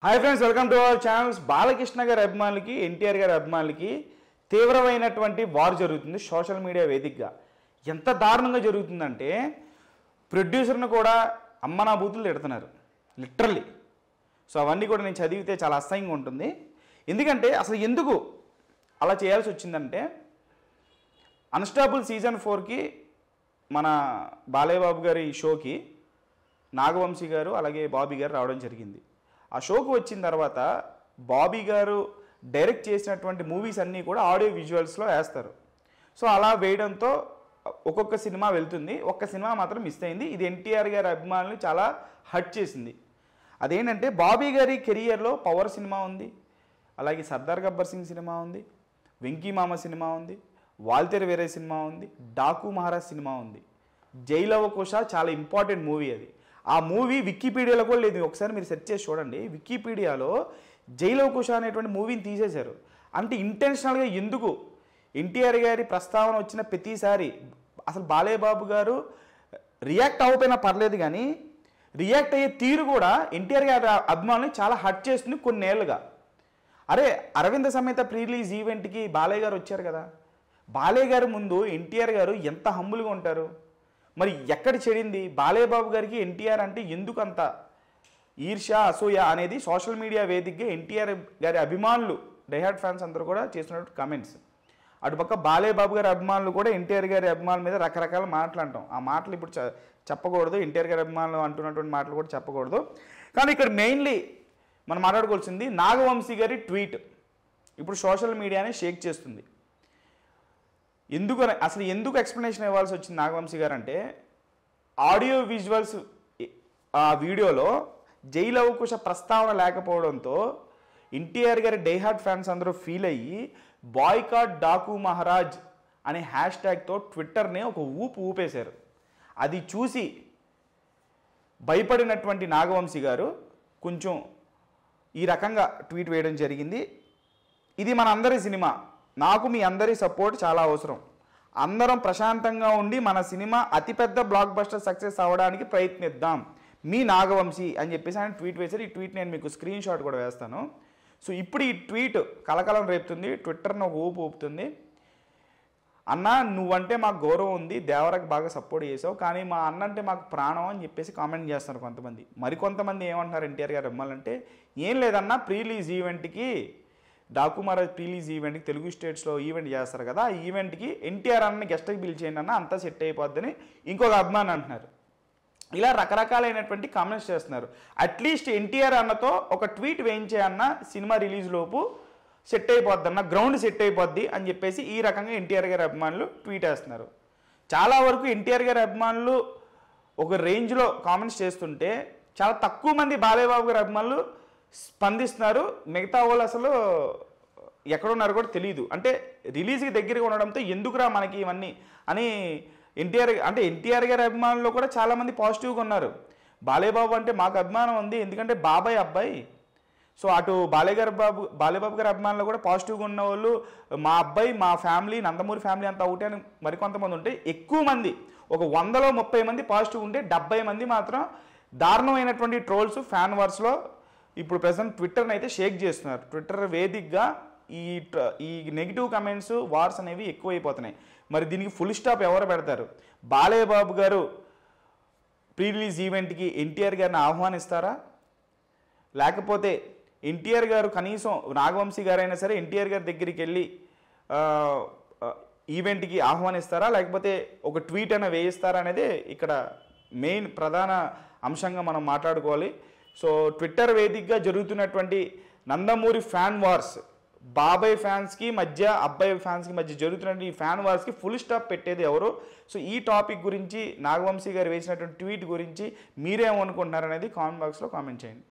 Hi friends, welcome to our channels. Balakrishna గారి అభిమానులకి, ఎన్టీఆర్ గారి అభిమానులకి తీవ్రమైనటువంటి వార్ జరుగుతుంది సోషల్ మీడియా వేదికగా. ఎంత దారుణంగా జరుగుతుందంటే ప్రొడ్యూసర్ని కూడా అమ్మనా బూతులు తిడుతున్నారు లిటరల్లీ. సో అవన్నీ కూడా నేను చదివితే చాలా అసహ్యంగా ఉంటుంది. ఎందుకంటే అసలు ఎందుకు అలా చేయాల్సి వచ్చిందంటే, అన్స్టాపుల్ సీజన్ 4కి మన బాలయ్య బాబు గారి షోకి నాగవంశీ గారు అలాగే బాబీ గారు రావడం జరిగింది. ఆ షోకు వచ్చిన తర్వాత బాబీ గారు డైరెక్ట్ చేసినటువంటి మూవీస్ అన్నీ కూడా ఆడియో విజువల్స్లో వేస్తారు. సో అలా వేయడంతో ఒక్కొక్క సినిమా వెళ్తుంది, ఒక్క సినిమా మాత్రం మిస్ అయింది. ఇది ఎన్టీఆర్ గారి అభిమానులు చాలా హర్ట్ చేసింది. అదేంటంటే బాబీ గారి కెరియర్లో పవర్ సినిమా ఉంది, అలాగే సర్దార్ గబ్బర్ సింగ్ సినిమా ఉంది, వెంకీ మామ సినిమా ఉంది, వాల్తేరు వేరే సినిమా ఉంది, డాకు మహారాజ్ సినిమా ఉంది, జైలవకుశ చాలా ఇంపార్టెంట్ మూవీ అది. ఆ మూవీ వికీపీడియాలో కూడా లేదు, ఒకసారి మీరు సెర్చ్ చేసి చూడండి. వికీపీడియాలో జైలవకుశ అనేటువంటి మూవీని తీసేశారు. అంటే ఇంటెన్షనల్గా ఎందుకు ఎన్టీఆర్ గారి ప్రస్తావన వచ్చిన ప్రతిసారి అసలు బాలయ్య బాబు గారు రియాక్ట్ అవ్వకపోయినా పర్లేదు, కానీ రియాక్ట్ అయ్యే తీరు కూడా ఎన్టీఆర్ గారి అభిమానులు చాలా హర్ట్ చేస్తుంది కొన్నేళ్లుగా. అరే, అరవింద సమేత ప్రీ రిలీజ్ ఈవెంట్కి బాలయ్య గారు వచ్చారు కదా, బాలయ్య గారు ముందు ఎన్టీఆర్ గారు ఎంత హంబుల్గా ఉంటారు. మరి ఎక్కడ చెడింది బాలయ్య బాబు గారికి ఎన్టీఆర్ అంటే ఎందుకు అంత ఈర్ష్య అసూయ అనేది సోషల్ మీడియా వేదికగా ఎన్టీఆర్ గారి అభిమానులు డైహార్డ్ ఫ్యాన్స్ అందరూ కూడా చేస్తున్నట్టు కామెంట్స్. అటుపక్క బాలయ్య బాబు గారి అభిమానులు కూడా ఎన్టీఆర్ గారి అభిమానుల మీద రకరకాల మాటలు అంటాం. ఆ మాటలు ఇప్పుడు చెప్పకూడదు, ఎన్టీఆర్ గారి అభిమానులు అంటున్నటువంటి మాటలు కూడా చెప్పకూడదు. కానీ ఇక్కడ మెయిన్లీ మనం మాట్లాడుకోవాల్సింది నాగవంశీ గారి ట్వీట్ ఇప్పుడు సోషల్ మీడియాని షేక్ చేస్తుంది. అసలు ఎందుకు ఎక్స్ప్లెనేషన్ ఇవ్వాల్సి వచ్చింది నాగవంశీ గారు అంటే, ఆడియో విజువల్స్ ఆ వీడియోలో జైలవకుశ ప్రస్తావన లేకపోవడంతో ఎన్టీఆర్ గారి డైహార్డ్ ఫ్యాన్స్ అందరూ ఫీల్ అయ్యి బాయ్కాట్ డాకు మహారాజ్ అనే హ్యాష్ ట్యాగ్తో ట్విట్టర్ని ఒక ఊపేశారు. అది చూసి భయపడినటువంటి నాగవంశీ గారు కొంచెం ఈ రకంగా ట్వీట్ వేయడం జరిగింది. ఇది మన అందరి సినిమా, నాకు మీ అందరి సపోర్ట్ చాలా అవసరం, అందరం ప్రశాంతంగా ఉండి మన సినిమా అతిపెద్ద బ్లాక్ బస్టర్ సక్సెస్ అవ్వడానికి ప్రయత్నిద్దాం, మీ నాగవంశీ అని చెప్పేసి ఆయన ట్వీట్ వేశారు. ఈ ట్వీట్ నేను మీకు స్క్రీన్ షాట్ కూడా వేస్తాను. సో ఇప్పుడు ఈ ట్వీట్ కలకలం రేపుతుంది, ట్విట్టర్ని ఒక ఊపుతుంది. అన్న, నువ్వంటే మాకు గౌరవం ఉంది, దేవరకు బాగా సపోర్ట్ చేసావు, కానీ మా అన్న అంటే మాకు ప్రాణం అని చెప్పేసి కామెంట్ చేస్తున్నారు కొంతమంది. మరికొంతమంది ఏమంటున్నారు ఎన్టీఆర్ గారు అమ్మాలంటే, ఏం లేదన్నా ప్రీ రిలీజ్ ఈవెంట్కి డాకు మహారాజ్ ప్రీ రిలీజ్ ఈవెంట్కి తెలుగు స్టేట్స్లో ఈవెంట్ చేస్తారు కదా, ఆ ఈవెంట్కి ఎన్టీఆర్ అన్నని గెస్ట్కి పిలిచేయండి అన్న, అంతా సెట్ అయిపోద్దని ఇంకొక అభిమాని అంటున్నారు. ఇలా రకరకాలైనటువంటి కామెంట్స్ చేస్తున్నారు. అట్లీస్ట్ ఎన్టీఆర్ అన్నతో ఒక ట్వీట్ వేయించేయన్న, సినిమా రిలీజ్ లోపు సెట్ అయిపోద్ది అన్న, గ్రౌండ్ సెట్ అయిపోద్ది అని చెప్పేసి ఈ రకంగా ఎన్టీఆర్ గారి అభిమానులు ట్వీట్ వేస్తున్నారు. చాలా వరకు ఎన్టీఆర్ గారి అభిమానులు ఒక రేంజ్లో కామెంట్స్ చేస్తుంటే చాలా తక్కువ మంది బాలయ్య బాబు గారి అభిమానులు స్పందిస్తున్నారు. మిగతా వాళ్ళు అసలు ఎక్కడున్నారో కూడా తెలియదు. అంటే రిలీజ్కి దగ్గరగా ఉండడంతో ఎందుకురా మనకి ఇవన్నీ అని ఎన్టీఆర్ గారి అభిమానుల్లో కూడా చాలామంది పాజిటివ్గా ఉన్నారు. బాలయ్య బాబు అంటే మాకు అభిమానం ఉంది, ఎందుకంటే బాబాయ్ అబ్బాయి. సో అటు బాలయ్య బాబు గారి అభిమానులు కూడా పాజిటివ్గా ఉన్న వాళ్ళు, మా అబ్బాయి, మా ఫ్యామిలీ, నందమూరి ఫ్యామిలీ అంతా ఒకటి అని మరికొంతమంది ఉంటే, ఎక్కువ మంది ఒక 100లో 30 మంది పాజిటివ్ ఉంటే 70 మంది మాత్రం దారుణమైనటువంటి ట్రోల్స్, ఫ్యాన్ వార్స్లో ఇప్పుడు ప్రజెంట్ ట్విట్టర్ని అయితే షేక్ చేస్తున్నారు. ట్విట్టర్ వేదికగా ఈ నెగిటివ్ కమెంట్స్, వార్స్ అనేవి ఎక్కువైపోతున్నాయి. మరి దీనికి ఫుల్ స్టాప్ ఎవరు పెడతారు? బాలయ్య బాబు గారు ప్రీ రిలీజ్ ఈవెంట్కి ఎన్టీఆర్ గారిని ఆహ్వానిస్తారా, లేకపోతే ఎన్టీఆర్ గారు కనీసం నాగవంశీ గారైనా సరే ఎన్టీఆర్ గారి దగ్గరికి వెళ్ళి ఈవెంట్కి ఆహ్వానిస్తారా, లేకపోతే ఒక ట్వీట్ అయినా వేయిస్తారా అనేది ఇక్కడ మెయిన్ ప్రధాన అంశంగా మనం మాట్లాడుకోవాలి. సో ట్విట్టర్ వేదికగా జరుగుతున్నటువంటి నందమూరి ఫ్యాన్ వార్స్, బాబాయ్ ఫ్యాన్స్కి మధ్య, అబ్బాయి ఫ్యాన్స్కి మధ్య జరుగుతున్నటువంటి ఈ ఫ్యాన్ వార్స్కి ఫుల్ స్టాప్ పెట్టేది ఎవరు? సో ఈ టాపిక్ గురించి, నాగవంశీ గారు వేసినటువంటి ట్వీట్ గురించి మీరేమనుకుంటున్నారు అనేది కామెంట్ బాక్స్లో కామెంట్ చేయండి.